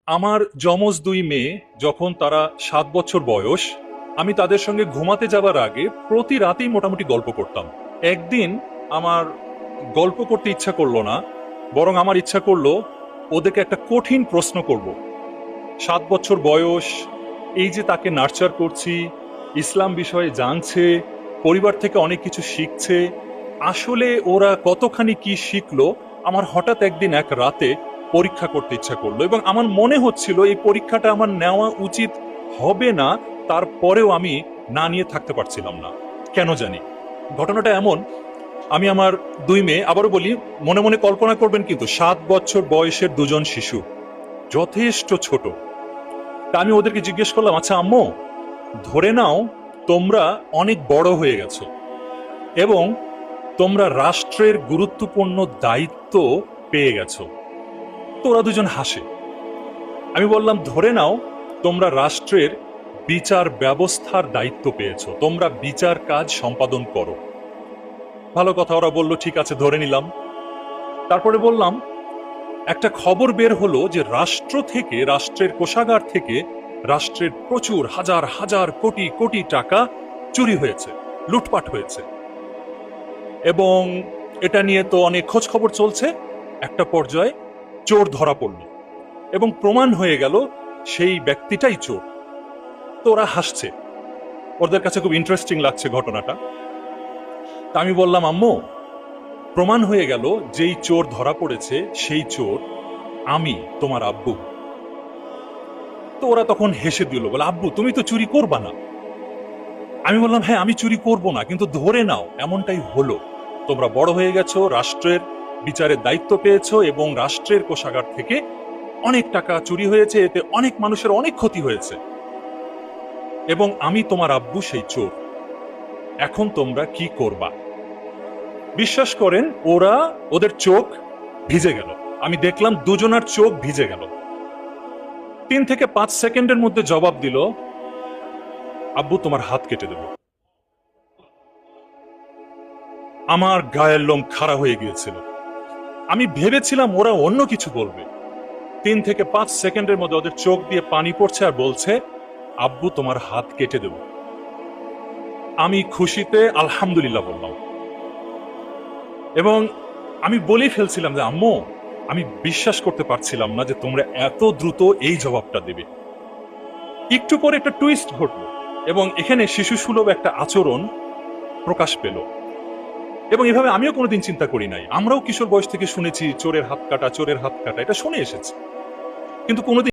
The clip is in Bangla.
আমার যমজ দুই মেয়ে যখন তারা 7 বছর বয়স, আমি তাদের সঙ্গে ঘুমাতে যাবার আগে প্রতি রাতেই মোটামুটি গল্প করতাম। একদিন আমার গল্প করতে ইচ্ছা করলো না, বরং আমার ইচ্ছা করলো ওদেরকে একটা কঠিন প্রশ্ন করব। 7 বছর বয়স, এই যে তাকে নার্চার করছি, ইসলাম বিষয়ে জানছে, পরিবার থেকে অনেক কিছু শিখছে, আসলে ওরা কতখানি কি শিখলো আমার হঠাৎ একদিন এক রাতে পরীক্ষা করতে ইচ্ছা করলো। এবং আমার মনে হচ্ছিল এই পরীক্ষাটা আমার নেওয়া উচিত হবে না, তারপরেও আমি না নিয়ে থাকতে পারছিলাম না, কেন জানি। ঘটনাটা এমন, আমি আমার দুই মেয়ে, আবারও বলি, মনে মনে কল্পনা করবেন কিন্তু 7 বছর বয়সের দুজন শিশু, যথেষ্ট ছোট। তা আমি ওদেরকে জিজ্ঞেস করলাম, আচ্ছা আম্মু, ধরে নাও তোমরা অনেক বড় হয়ে গেছো এবং তোমরা রাষ্ট্রের গুরুত্বপূর্ণ দায়িত্ব পেয়ে গেছো। তো ওরা দুজন হাসে। আমি বললাম, ধরে নাও তোমরা রাষ্ট্রের বিচার ব্যবস্থার দায়িত্ব পেয়েছো, তোমরা বিচার কাজ সম্পাদন করো। ভালো কথা, ওরা বলল ঠিক আছে, ধরে নিলাম। তারপরে বললাম, একটা খবর বের হলো যে রাষ্ট্র থেকে, রাষ্ট্রের কোষাগার থেকে রাষ্ট্রের প্রচুর হাজার হাজার কোটি কোটি টাকা চুরি হয়েছে, লুটপাট হয়েছে, এবং এটা নিয়ে তো অনেক খোঁজ খবর চলছে। একটা পর্যায়ে চোর ধরা পড়ল এবং প্রমাণ হয়ে গেল সেই ব্যক্তিটাই চোর। তো ওরা হাসছে, ওদের কাছে খুব ইন্টারেস্টিং লাগছে ঘটনাটা। তা আমি বললাম, আম্মু, প্রমাণ হয়ে গেল যেই চোর ধরা পড়েছে সেই চোর আমি, তোমার আব্বু। তো ওরা তখন হেসে দিল, বলে, আব্বু তুমি তো চুরি করবা না। আমি বললাম, হ্যাঁ আমি চুরি করব না, কিন্তু ধরে নাও এমনটাই হলো। তোমরা বড় হয়ে গেছো, রাষ্ট্রের বিচারের দায়িত্ব পেয়েছো এবং রাষ্ট্রের কোষাগার থেকে অনেক টাকা চুরি হয়েছে, এতে অনেক মানুষের অনেক ক্ষতি হয়েছে, এবং আমি তোমার আব্বু সেই চোর। এখন তোমরা কি করবা? বিশ্বাস করেন, ওদের চোখ ভিজে গেল। আমি দেখলাম দুজনার চোখ ভিজে গেল। 3 থেকে 5 সেকেন্ডের মধ্যে জবাব দিল, আব্বু তোমার হাত কেটে দেব। আমার গায়ের লোম খাড়া হয়ে গিয়েছিল। আমি ভেবেছিলাম ওরা অন্য কিছু বলবে। 3 থেকে 5 সেকেন্ডের মধ্যে ওদের চোখ দিয়ে পানি পড়ছে আর বলছে, আব্বু তোমার হাত কেটে দেব। আমি খুশিতে আলহামদুলিল্লাহ বললাম, এবং আমি বলেই ফেলছিলাম যে, আম্মু, আমি বিশ্বাস করতে পারছিলাম না যে তোমরা এত দ্রুত এই জবাবটা দেবে। একটু পরে একটা টুইস্ট ঘটলো এবং এখানে শিশু সুলভ একটা আচরণ প্রকাশ পেল। এবং এভাবে আমিও কোনোদিন চিন্তা করি নাই। আমরাও কিশোর বয়স থেকে শুনেছি চোরের হাত কাটা, চোরের হাত কাটা, এটা শুনে এসেছি, কিন্তু কোনোদিন